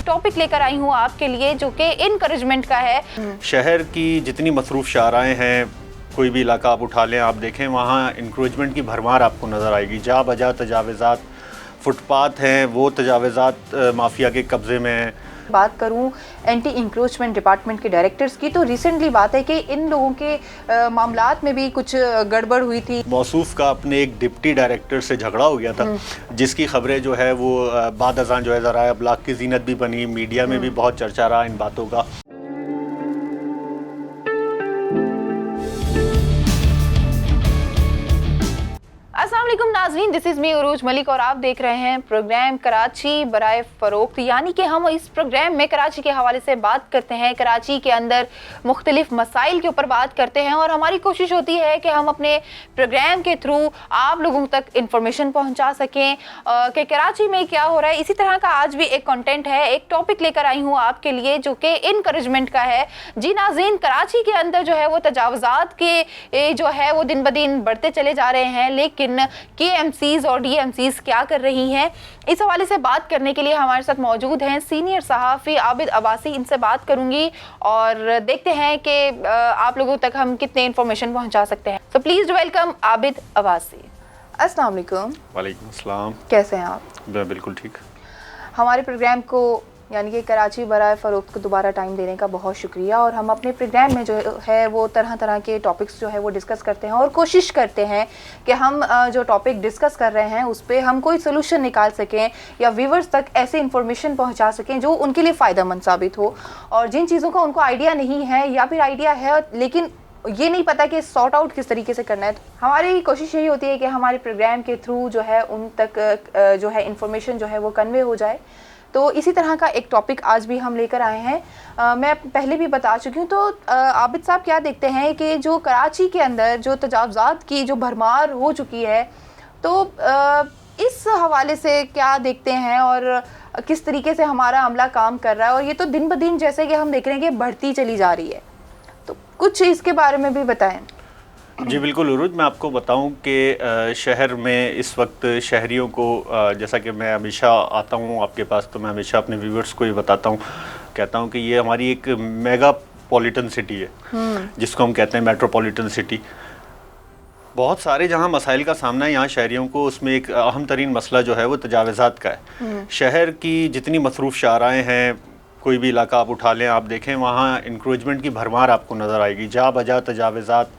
Topic लेकर आई हूँ आपके लिए जो कि इनकरेजमेंट का है। शहर की जितनी मसरूफ़ शाहराएँ हैं, कोई भी इलाका आप उठा लें, आप देखें वहाँ इंक्रोचमेंट की भरमार आपको नज़र आएगी। जा बजा तजावज़ात, फुटपाथ हैं वो तजावज़ात माफिया के कब्ज़े में हैं। बात करूं एंटी इंक्रोचमेंट डिपार्टमेंट के डायरेक्टर्स की, तो रिसेंटली बात है कि इन लोगों के मामलात में भी कुछ गड़बड़ हुई थी। मौसूफ का अपने एक डिप्टी डायरेक्टर से झगड़ा हो गया था, जिसकी खबरें जो है वो बाद अज़ां जो है ज़राए अबलाग की ज़ीनत भी बनी, मीडिया में भी बहुत चर्चा रहा इन बातों का। अस्सलाम वालेकुम नाज़रीन, दिस इज़ मी उरूज मलिक और आप देख रहे हैं प्रोग्राम कराची बराए फ़रोख्त। यानी कि हम इस प्रोग्राम में कराची के हवाले से बात करते हैं, कराची के अंदर मुख्तलिफ मसाइल के ऊपर बात करते हैं और हमारी कोशिश होती है कि हम अपने प्रोग्राम के थ्रू आप लोगों तक इंफॉर्मेशन पहुँचा सकें कि कराची में क्या हो रहा है। इसी तरह का आज भी एक कंटेंट है, एक टॉपिक लेकर आई हूँ आपके लिए जो कि इनकरेजमेंट का है। जी नाज़रीन, कराची के अंदर जो है वो तजावज़ात के जो है वो दिन ब दिन बढ़ते चले जा रहे हैं, लेकिन KMCs और DMCs क्या कर रही हैं, इस हवाले से बात करने के लिए हमारे साथ मौजूद हैं सीनियर सहाफ़ी आबिद अब्बासी। इनसे बात करूंगी और देखते हैं कि आप लोगों तक हम कितने इंफॉर्मेशन पहुंचा सकते हैं। तो प्लीज़ वेलकम आबिद अब्बासी। अस्सलाम वालेकुम। वालेकुम अस्सलाम। कैसे हैं आप? बिल्कुल ठीक। हमारे प्रोग्राम को यानी कि कराची बराए फ़रोख्त को दोबारा टाइम देने का बहुत शुक्रिया। और हम अपने प्रोग्राम में जो है वो तरह तरह के टॉपिक्स जो है वो डिस्कस करते हैं और कोशिश करते हैं कि हम जो टॉपिक डिस्कस कर रहे हैं उस पर हम कोई सोल्यूशन निकाल सकें या व्यूवर्स तक ऐसे इंफॉर्मेशन पहुंचा सकें जो उनके लिए फ़ायदेमंद साबित हो। और जिन चीज़ों का उनको आइडिया नहीं है या फिर आइडिया है लेकिन ये नहीं पता कि सॉर्ट आउट किस तरीके से करना है, तो हमारी कोशिश यही होती है कि हमारे प्रोग्राम के थ्रू जो है उन तक जो है इंफॉर्मेशन जो है वो कन्वे हो जाए। तो इसी तरह का एक टॉपिक आज भी हम लेकर आए हैं। मैं पहले भी बता चुकी हूँ। तो आबिद साहब क्या देखते हैं कि जो कराची के अंदर जो तजावज़ात की जो भरमार हो चुकी है, तो इस हवाले से क्या देखते हैं और किस तरीके से हमारा अमला काम कर रहा है? और ये तो दिन ब दिन जैसे कि हम देख रहे हैं कि बढ़ती चली जा रही है, तो कुछ इसके बारे में भी बताएं। जी बिल्कुल उरूज, मैं आपको बताऊं कि शहर में इस वक्त शहरियों को जैसा कि मैं हमेशा आता हूं आपके पास, तो मैं हमेशा अपने व्यूवर्स को ये बताता हूं, कहता हूं कि ये हमारी एक मेगापॉलिटन सिटी है, जिसको हम कहते हैं मेट्रोपॉलिटन सिटी। बहुत सारे जहां मसाइल का सामना है यहाँ शहरियों को, उसमें एक अहम तरीन मसला जो है वो तजावज़ात का है। शहर की जितनी मसरूफ़ शाहराएँ हैं, कोई भी इलाका आप उठा लें, आप देखें वहाँ इंक्रोचमेंट की भरमार आपको नज़र आएगी। जा बजा तजावज़ात,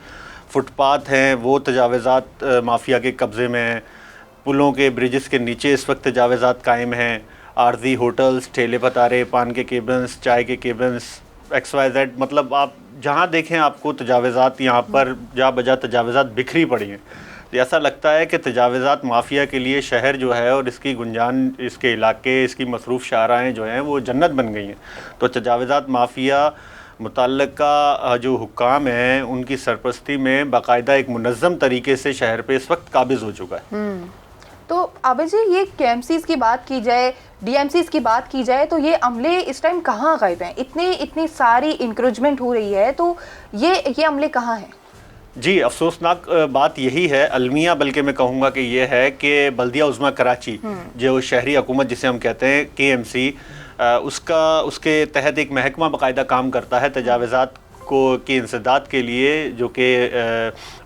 फुटपाथ हैं वो तजावज़ात माफिया के कब्ज़े में हैं, पुलों के ब्रिजेस के नीचे इस वक्त तजावज़ात कायम हैं, आर्जी होटल्स, ठेले पतारे, पान के केबिन्स, चाय के केबिन्स, XYZ, मतलब आप जहाँ देखें आपको तजावज़ात यहाँ पर जा बजा तजावज़ात बिखरी पड़ी हैं। तो ऐसा लगता है कि तजावज़ात माफिया के लिए शहर जो है और इसकी गुंजान, इसके इलाके, इसकी मसरूफ़ शाहराएँ जो हैं वो जन्नत बन गई हैं। तो तजावज़ात माफिया मुतल्लिका जो हुक्काम हैं उनकी सरपरस्ती में बाकायदा एक मुनज़्ज़म तरीके से शहर पे इस वक्त काबिज़ हो चुका है। तो आबिद जी, ये KMCs की बात की जाए, DMCs की बात की जाए, तो ये अमले इस टाइम कहाँ गायब हैं? इतनी सारी इंक्रोचमेंट हो रही है, तो ये अमले कहाँ हैं? जी, अफसोसनाक बात यही है अलमिया, बल्कि मैं कहूँगा कि ये है कि बल्दिया उज़्मा कराची जो शहरी हुकूमत जिसे हम कहते हैं KMC, उसके तहत एक महकमा बाकायदा काम करता है तजावज़ात की इंसदाद के लिए, जो कि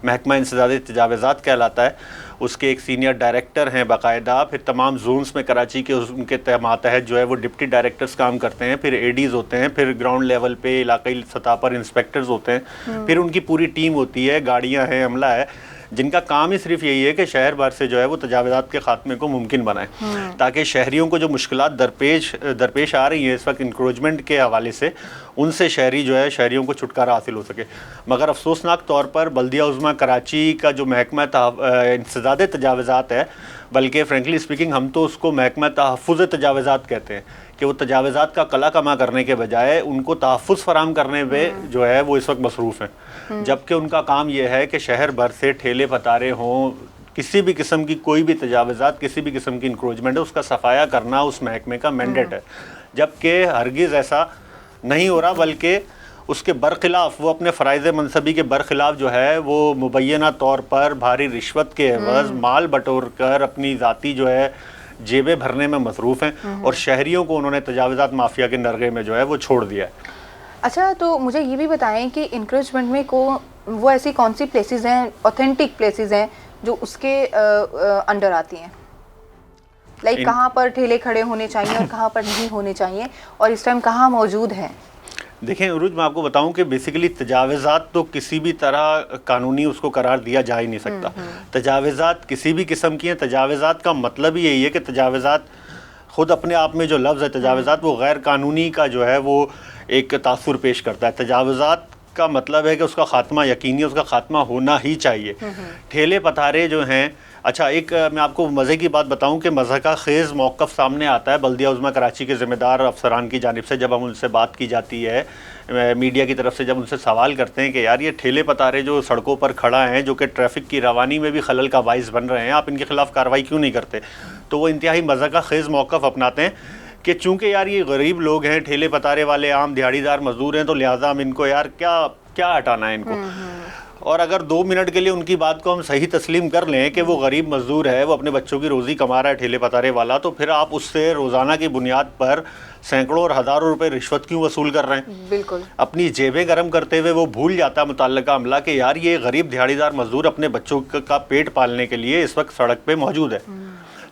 महकमा इंसदाद तजावज़ात कहलाता है। उसके एक सीनियर डायरेक्टर हैं बाकायदा, फिर तमाम जोन्स में कराची के उनके मातहत जो है वो डिप्टी डायरेक्टर्स काम करते हैं, फिर ADs होते हैं, फिर ग्राउंड लेवल पे इलाकाई सतह पर इंस्पेक्टर्स होते हैं, फिर उनकी पूरी टीम होती है, गाड़ियाँ हैं, अमला है, जिनका काम ही सिर्फ यही है कि शहर भर से जो है वो तजावज़ात के ख़ात्मे को मुमकिन बनाए, ताकि शहरियों को जो मुश्किलात दरपेश आ रही हैं इस वक्त इंक्रोचमेंट के हवाले से, उनसे शहरियों को छुटकारा हासिल हो सके। मगर अफसोसनाक तौर पर बल्दिया उज़्मा कराची का जो महकमा इंसदाद तजावज़ात है, बल्कि फ्रेंकली स्पीकिंग हम तो उसको महकमा तहफ़्फ़ुज़ तजावज़ात कहते हैं, कि वो तजावज़ात का कला कमा करने के बजाय उनको तहफ़्फ़ुज़ फराम करने में जो है वो इस वक्त मसरूफ़ हैं। जबकि उनका काम ये है कि शहर भर से ठेले पतारे हों, किसी भी किस्म की कोई भी तजावज़ात, किसी भी किस्म की इंक्रोचमेंट है, उसका सफाया करना उस महकमे का मैंडेट है। जबकि हरगिज़ ऐसा नहीं हो रहा, बल्कि उसके बरखिलाफ़ वो अपने फ़राइज़ मनसबी के बरखिलाफ़ जो है वो मुबैना तौर पर भारी रिश्वत के एवज़ माल बटोर कर अपनी ज़ाती जो है जेबें भरने में मसरूफ़ हैं और शहरियों को उन्होंने तजावज़ात माफिया के नरगे में जो है वो छोड़ दिया है। अच्छा, तो मुझे ये भी बताएं कि इंक्रोचमेंट में वो ऐसी कौन सी प्लेसेस हैं, ऑथेंटिक प्लेसेस हैं जो उसके अंडर आती हैं? लाइक कहाँ पर ठेले खड़े होने चाहिए और कहाँ पर नहीं होने चाहिए, और इस टाइम कहाँ मौजूद हैं? देखें उरूज, मैं आपको बताऊं कि बेसिकली तजावज़ात तो किसी भी तरह कानूनी उसको करार दिया जा ही नहीं सकता। तजावज़ात किसी भी किस्म की हैं। तजावज़ात का मतलब ही यही है कि तजावज़ात ख़ुद अपने आप में जो लफ्ज़ है तजावज़ात, वो गैर कानूनी का जो है वो एक तासुर पेश करता है। तजावज़ात का मतलब है कि उसका ख़ात्मा यकीनी, उसका ख़ात्मा होना ही चाहिए। ठेले पथारे जो हैं, अच्छा एक मैं आपको मज़े की बात बताऊं कि मज़हका ख़ेज़ मौक़िफ़ सामने आता है बल्दिया उज़्मा कराची के ज़िम्मेदार अफसरान की जानिब से। जब हम उनसे बात की जाती है मीडिया की तरफ से, जब उनसे सवाल करते हैं कि यार ये ठेले पतारे जो सड़कों पर खड़ा हैं, जो कि ट्रैफ़िक की रवानी में भी खलल का बाइस बन रहे हैं, आप इनके ख़िलाफ़ कार्रवाई क्यों नहीं करते? तो वो इंतहाई मज़हका ख़ेज़ मौक़िफ़ अपनाते हैं कि चूँकि यार ये गरीब लोग हैं, ठेले पतारे वाले आम दिहाड़ीदार मज़दूर हैं, तो लिहाजा हम इनको यार क्या हटाना है इनको। और अगर 2 मिनट के लिए उनकी बात को हम सही तस्लीम कर लें कि वो गरीब मजदूर है, वो अपने बच्चों की रोज़ी कमा रहा है ठेले पतारे वाला, तो फिर आप उससे रोज़ाना की बुनियाद पर सैकड़ों और हज़ारों रुपए रिश्वत क्यों वसूल कर रहे हैं? बिल्कुल। अपनी जेबें गर्म करते हुए वो भूल जाता है मुतल्लिका अमला कि यार ये गरीब दिहाड़ीदार मजदूर अपने बच्चों का पेट पालने के लिए इस वक्त सड़क पे मौजूद है।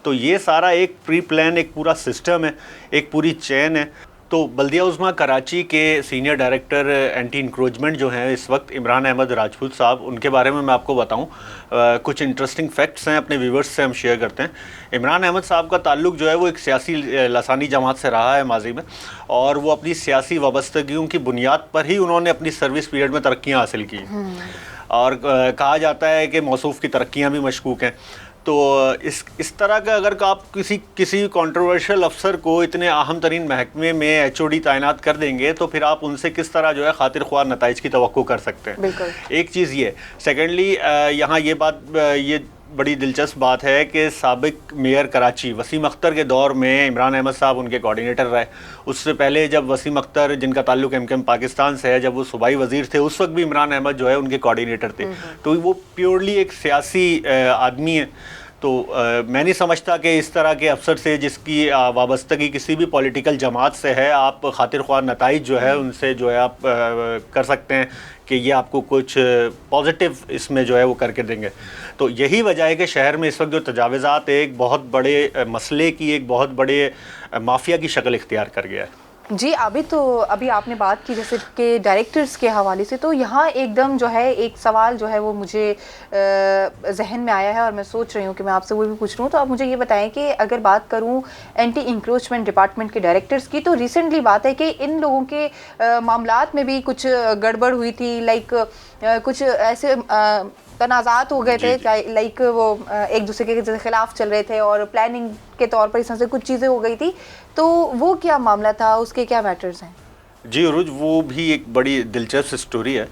तो ये सारा एक प्री प्लान, एक पूरा सिस्टम है, एक पूरी चेन है। तो बल्दिया उज़्मा कराची के सीनियर डायरेक्टर एंटी इंक्रोचमेंट जो हैं इस वक्त इमरान अहमद राजपूत साहब, उनके बारे में मैं आपको बताऊं कुछ इंटरेस्टिंग फैक्ट्स हैं, अपने व्यूवर्स से हम शेयर करते हैं। इमरान अहमद साहब का ताल्लुक़ जो है वो एक सियासी लसानी जमात से रहा है माजी में, और वो अपनी सियासी वाबस्तगियों की बुनियाद पर ही उन्होंने अपनी सर्विस पीरियड में तरक्कियाँ हासिल की। और कहा जाता है कि मौसूफ़ की तरक्कियाँ भी मशकूक हैं। तो इस तरह का अगर आप किसी कंट्रोवर्शियल अफसर को इतने अहम तरीन महकमे में HOD तैनात कर देंगे, तो फिर आप उनसे किस तरह जो है खातिर ख्वाह नताइज की तवक्को कर सकते हैं। बिल्कुल। एक चीज़ ये। सेकेंडली यहाँ ये बड़ी दिलचस्प बात है कि साबिक मेयर कराची वसीम अख्तर के दौर में इमरान अहमद साहब उनके कोऑर्डिनेटर रहे। उससे पहले जब वसीम अख्तर, जिनका ताल्लुक़ MKM पाकिस्तान से है, जब वो सूबाई वज़ीर थे, उस वक्त भी इमरान अहमद जो है उनके कोऑर्डिनेटर थे। तो वो प्योरली एक सियासी आदमी है। तो मैं नहीं समझता कि इस तरह के अफसर से जिसकी वाबस्तगी किसी भी पॉलिटिकल जमात से है, आप खातिर ख्वाह नताइज जो है उनसे जो है आप कर सकते हैं कि ये आपको कुछ पॉजिटिव इसमें जो है वो करके देंगे। तो यही वजह है कि शहर में इस वक्त जो तजावज़ात एक बहुत बड़े मसले की, एक बहुत बड़े माफिया की शक्ल इख्तियार कर गया है। जी, अभी आपने बात की जैसे कि डायरेक्टर्स के हवाले से, तो यहाँ एकदम जो है एक सवाल जो है वो मुझे जहन में आया है और मैं सोच रही हूँ कि मैं आपसे वो भी पूछ रहा हूँ। तो आप मुझे ये बताएं कि अगर बात करूँ एंटी इंक्रोचमेंट डिपार्टमेंट के डायरेक्टर्स की, तो रिसेंटली बात है कि इन लोगों के मामलात में भी कुछ गड़बड़ हुई थी। लाइक कुछ ऐसे तनाज़ात हो गए थे, लाइक वो एक दूसरे के खिलाफ चल रहे थे और प्लानिंग के तौर पर इस तरह से कुछ चीज़ें हो गई थी। तो वो क्या मामला था, उसके क्या मैटर्स हैं? जी उरुज, वो भी एक बड़ी दिलचस्प स्टोरी है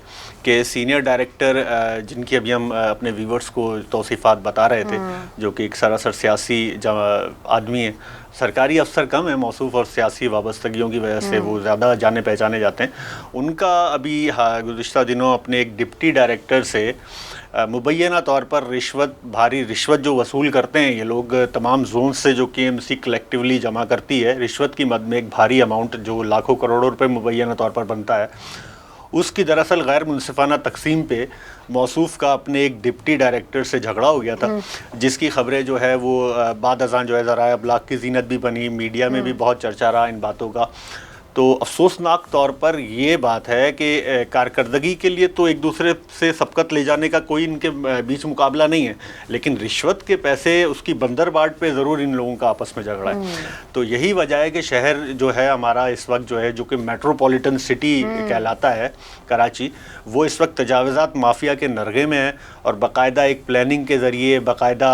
कि सीनियर डायरेक्टर जिनकी अभी हम अपने व्यूवर्स को तौसीफ़ात बता रहे थे, जो कि एक सरासर सियासी आदमी है, सरकारी अफसर कम है मौसूफ़ और सियासी वाबस्तगियों की वजह से वो ज़्यादा जाने पहचाने जाते हैं। उनका अभी गुज़िश्ता दिनों अपने एक डिप्टी डायरेक्टर से मुबैना तौर पर भारी रिश्वत जो वसूल करते हैं ये लोग, तमाम जोन से जो KMC कलेक्टिवली जमा करती है, रिश्वत की मद में एक भारी अमाउंट जो लाखों करोड़ों रुपए मुबैना तौर पर बनता है, उसकी दरअसल गैर मुनसिफाना तकसीम पे मौसूफ़ का अपने एक डिप्टी डायरेक्टर से झगड़ा हो गया था, जिसकी खबरें जो है वो बाद अज़ां जो है ज़राए अबलाग की ज़ीनत भी बनी, मीडिया में भी बहुत चर्चा रहा इन बातों का। तो अफसोसनाक तौर पर ये बात है कि कारकर्दगी के लिए तो एक दूसरे से सबकत ले जाने का कोई इनके बीच मुकाबला नहीं है, लेकिन रिश्वत के पैसे उसकी बंदरबाट पे ज़रूर इन लोगों का आपस में झगड़ा है। तो यही वजह है कि शहर जो है हमारा इस वक्त जो है, जो कि मेट्रोपॉलिटन सिटी कहलाता है कराची, वो इस वक्त तजावज़ात माफिया के नरगे में है और बाकायदा एक प्लानिंग के ज़रिए, बाकायदा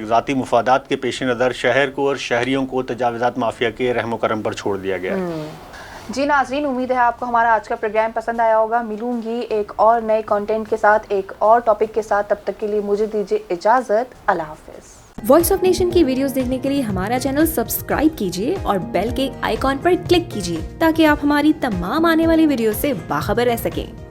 ज़ाती मुफादात के पेश नज़र शहर को और शहरियों को तजावज़ात माफिया के रहम करम पर छोड़ दिया गया है। जी नाज़रीन, उम्मीद है आपको हमारा आज का प्रोग्राम पसंद आया होगा। मिलूंगी एक और नए कंटेंट के साथ, एक और टॉपिक के साथ। तब तक के लिए मुझे दीजिए इजाज़त। अल्लाह हाफ़िज़। वॉइस ऑफ नेशन की वीडियोस देखने के लिए हमारा चैनल सब्सक्राइब कीजिए और बेल के आइकॉन पर क्लिक कीजिए ताकि आप हमारी तमाम आने वाली वीडियो से बाखबर रह सकें।